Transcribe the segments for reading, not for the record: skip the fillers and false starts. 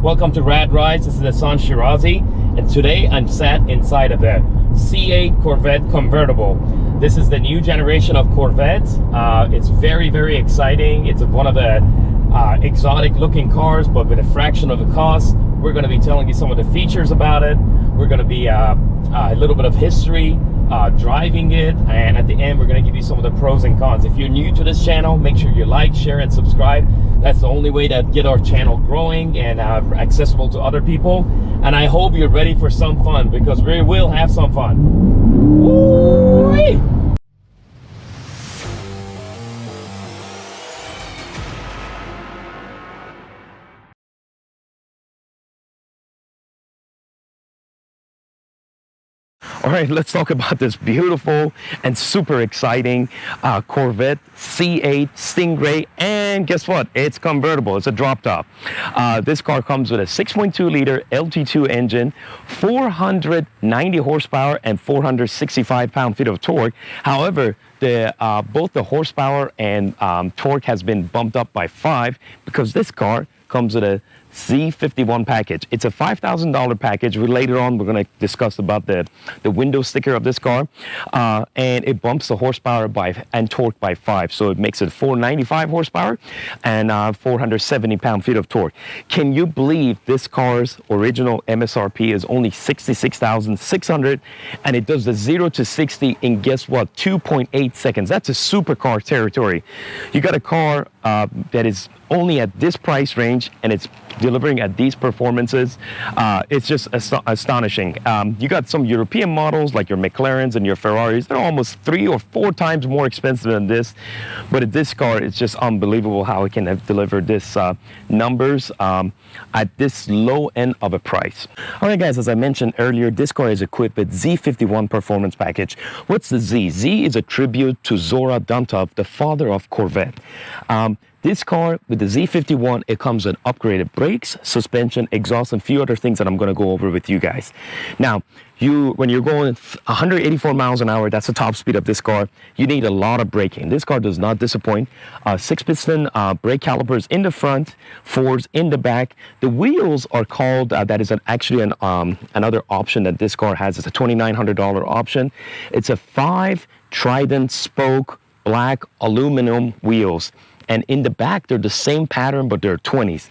Welcome to Rad Rides. This is Hassan Shirazi, and today I'm sat inside of the C8 Corvette Convertible. This is the new generation of Corvettes. It's very, very exciting. It's one of the exotic looking cars, but with a fraction of the cost. We're going to be telling you some of the features about it. We're going to be a little bit of history, driving it, and at the end we're going to give you some of the pros and cons. If you're new to this channel, make sure you like, share, and subscribe. That's the only way to get our channel growing and accessible to other people. And I hope you're ready for some fun, because we will have some fun. Woo-wee! All right, let's talk about this beautiful and super exciting Corvette C8 Stingray. And guess what? It's convertible. It's a drop top. This car comes with a 6.2 liter LT2 engine, 490 horsepower and 465 pound-feet of torque. However, both the horsepower and torque has been bumped up by 5 because this car comes with a Z51 package. It's a $5,000 package. Later on, we're going to discuss about the window sticker of this car, and it bumps the horsepower and torque by 5, so it makes it 495 horsepower and 470 pound-feet of torque. Can you believe this car's original MSRP is only $66,600, and it does the 0 to 60 in, guess what, 2.8 seconds. That's a supercar territory. You got a car that is only at this price range, and it's delivering at these performances. It's just astonishing. You got some European models like your McLarens and your Ferraris. They're almost 3 or 4 times more expensive than this, but this car, it's just unbelievable how it can have delivered this numbers at this low end of a price. All right, guys, as I mentioned earlier, this car is equipped with Z51 performance package. What's the Z? Z is a tribute to Zora Duntov, the father of Corvette. This car with the Z51, it comes with upgraded brakes, suspension, exhaust, and a few other things that I'm going to go over with you guys. Now, when you're going 184 miles an hour, that's the top speed of this car, you need a lot of braking. This car does not disappoint. 6-piston brake calipers in the front, 4s in the back. The wheels are called, that is actually another option that this car has. It's a $2,900 option. It's a 5 Trident spoke black aluminum wheels. And in the back, they're the same pattern, but they're 20s.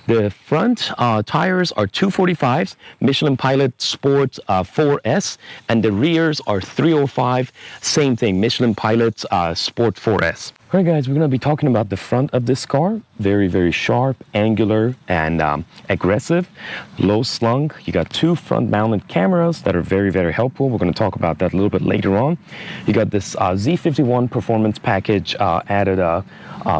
The front tires are 245s, Michelin Pilot Sport 4S, and the rears are 305, same thing, Michelin Pilot Sport 4S. All right, guys, we're going to be talking about the front of this car. Very, very sharp, angular, and aggressive, low slung. You got 2 front-mounted cameras that are very, very helpful. We're going to talk about that a little bit later on. You got this Z51 performance package added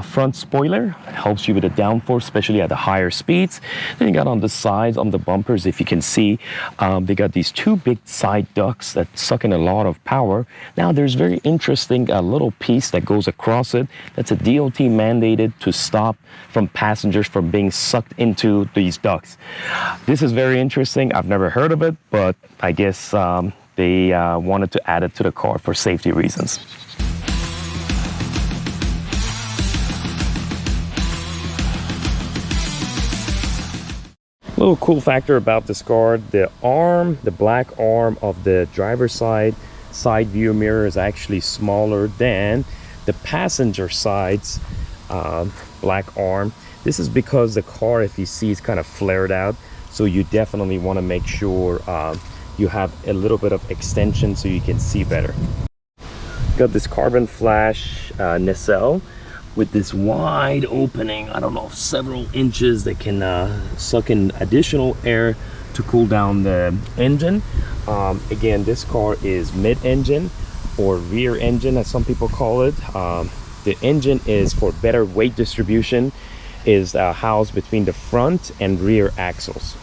front spoiler, helps you with the downforce, especially at the higher speeds. Then you got on the sides, on the bumpers, if you can see, they got these 2 big side ducts that suck in a lot of power. Now, there's very interesting little piece that goes across it. That's a DOT mandated to stop from passengers from being sucked into these ducts. This is very interesting. I've never heard of it, but I guess they wanted to add it to the car for safety reasons. Little cool factor about this car, the black arm of the driver's side view mirror is actually smaller than the passenger side's black arm. This is because the car, if you see, is kind of flared out, so you definitely want to make sure you have a little bit of extension so you can see better. Got this carbon flash nacelle with this wide opening, I don't know, several inches that can suck in additional air to cool down the engine. Again, this car is mid-engine or rear engine, as some people call it. The engine is for better weight distribution, is housed between the front and rear axles.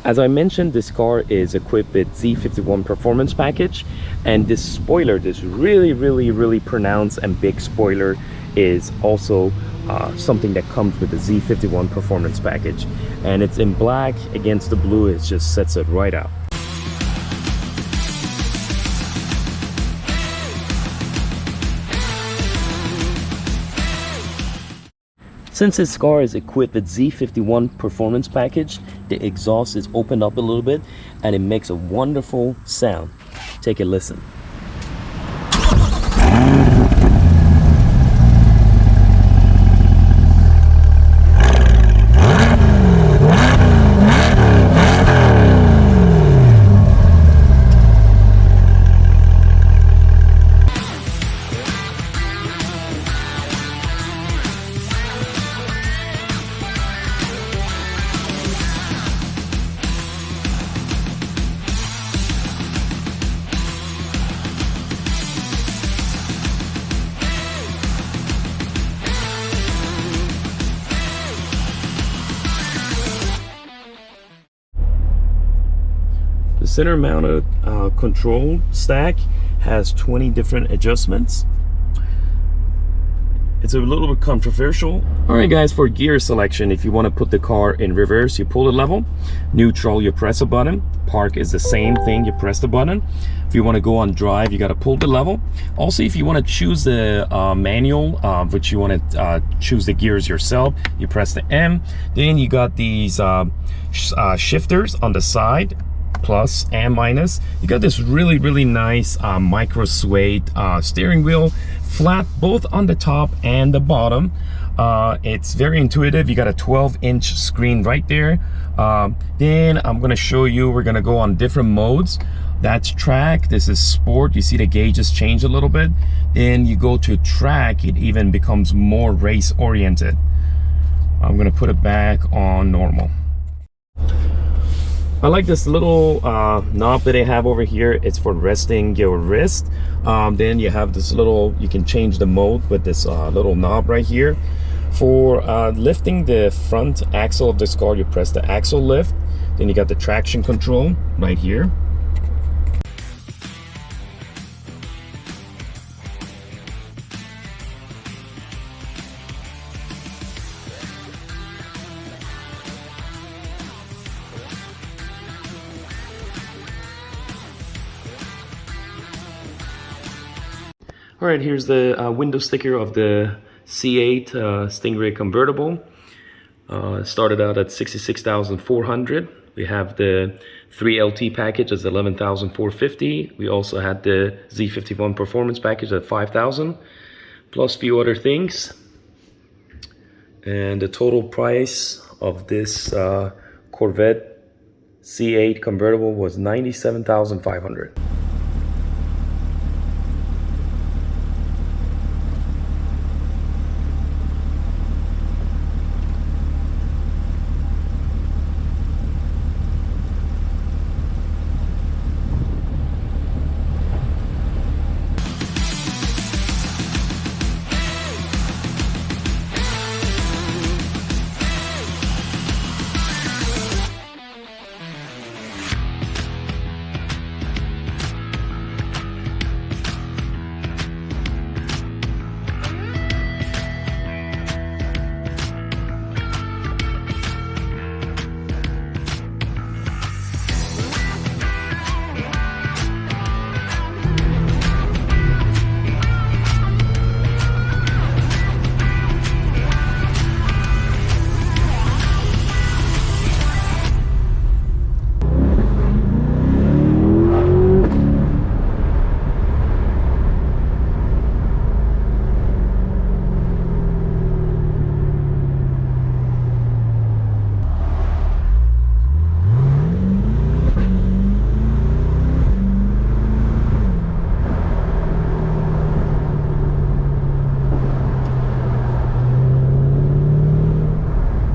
As I mentioned, this car is equipped with Z51 performance package, and this spoiler, this really pronounced and big spoiler, is also something that comes with the Z51 performance package, and it's in black against the blue. It just sets it right out. Since this car is equipped with Z51 performance package, the exhaust is opened up a little bit and it makes a wonderful sound. Take a listen. The center mounted control stack has 20 different adjustments. It's a little bit controversial. All right guys, for gear selection, if you want to put the car in reverse, you pull the level. Neutral, you press a button. Park is the same thing, you press the button. If you want to go on drive, you got to pull the level. Also, if you want to choose the manual, which you want to choose the gears yourself, you press the M. Then you got these shifters on the side, plus and minus. You got this really nice micro suede steering wheel, flat both on the top and the bottom. It's very intuitive. You got a 12-inch screen right there. Then I'm going to show you, we're going to go on different modes. That's track, this is sport. You see the gauges change a little bit. Then you go to track, it even becomes more race oriented. I'm going to put it back on normal. I like this little knob that they have over here. It's for resting your wrist. Then you have this little, you can change the mode with this little knob right here. For lifting the front axle of this car, you press the axle lift. Then you got the traction control right here. All right, here's the window sticker of the C8 Stingray Convertible. Started out at $66,400. We have the 3LT package as $11,450. We also had the Z51 performance package at $5,000, plus a few other things. And the total price of this Corvette C8 Convertible was $97,500.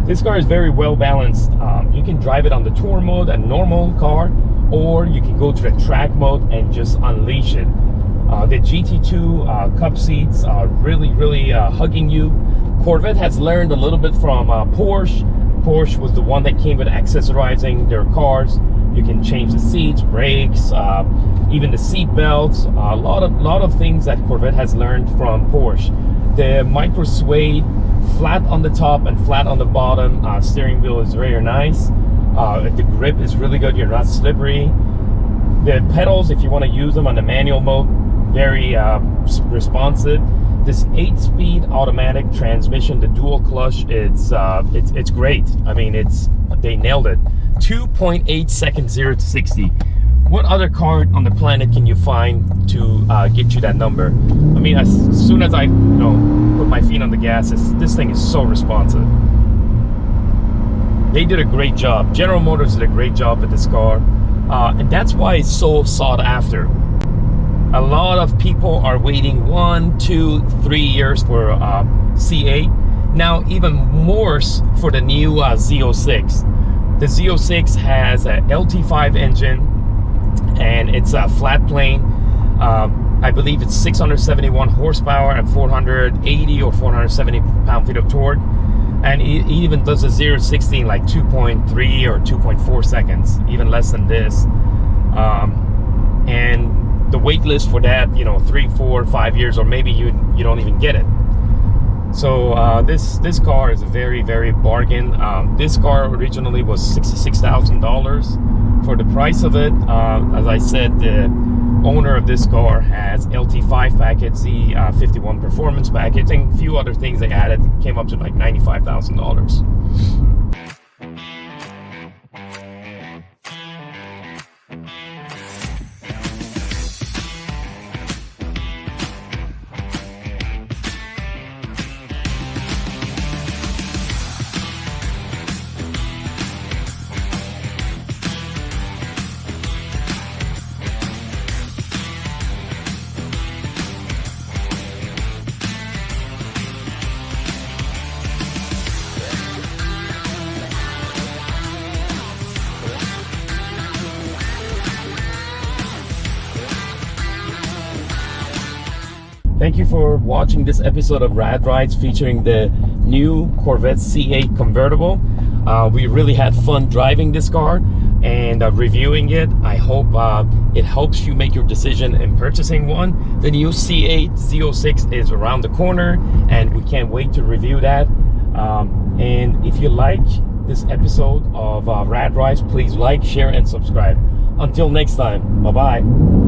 This car is very well balanced. You can drive it on the tour mode, a normal car, or you can go to the track mode and just unleash it. The GT2 cup seats are really hugging you. Corvette has learned a little bit from Porsche. Porsche was the one that came with accessorizing their cars. You can change the seats, brakes, even the seat belts. A lot of things that Corvette has learned from Porsche. The micro suede, flat on the top and flat on the bottom steering wheel is very nice. The grip is really good. You're not slippery. The pedals, if you want to use them on the manual mode, very responsive. This 8-speed automatic transmission, the dual clutch, it's great. I mean, they nailed it. 2.8 seconds 0 to 60. What other car on the planet can you find to get you that number? I mean, as soon as I put my feet on the gas, this thing is so responsive. They did a great job. General Motors did a great job with this car, and that's why it's so sought after. A lot of people are waiting 1, 2, 3 years for C8. Now even more for the new Z06. The Z06 has a LT5 engine, and it's a flat plane. I believe it's 671 horsepower and 480 or 470 pound-feet of torque. And it even does a 0 to 60 in like 2.3 or 2.4 seconds, even less than this. And the wait list for that, 3, 4, 5 years, or maybe you don't even get it. So this car is a very, very bargain. This car originally was $66,000. For the price of it, as I said, the owner of this car has LT5 package, Z51 performance package, and a few other things they added, came up to like $95,000. Thank you for watching this episode of Rad Rides featuring the new Corvette C8 Convertible. We really had fun driving this car and reviewing it. I hope it helps you make your decision in purchasing one. The new C8 Z06 is around the corner, and we can't wait to review that. And if you like this episode of Rad Rides, please like, share, and subscribe. Until next time, bye-bye.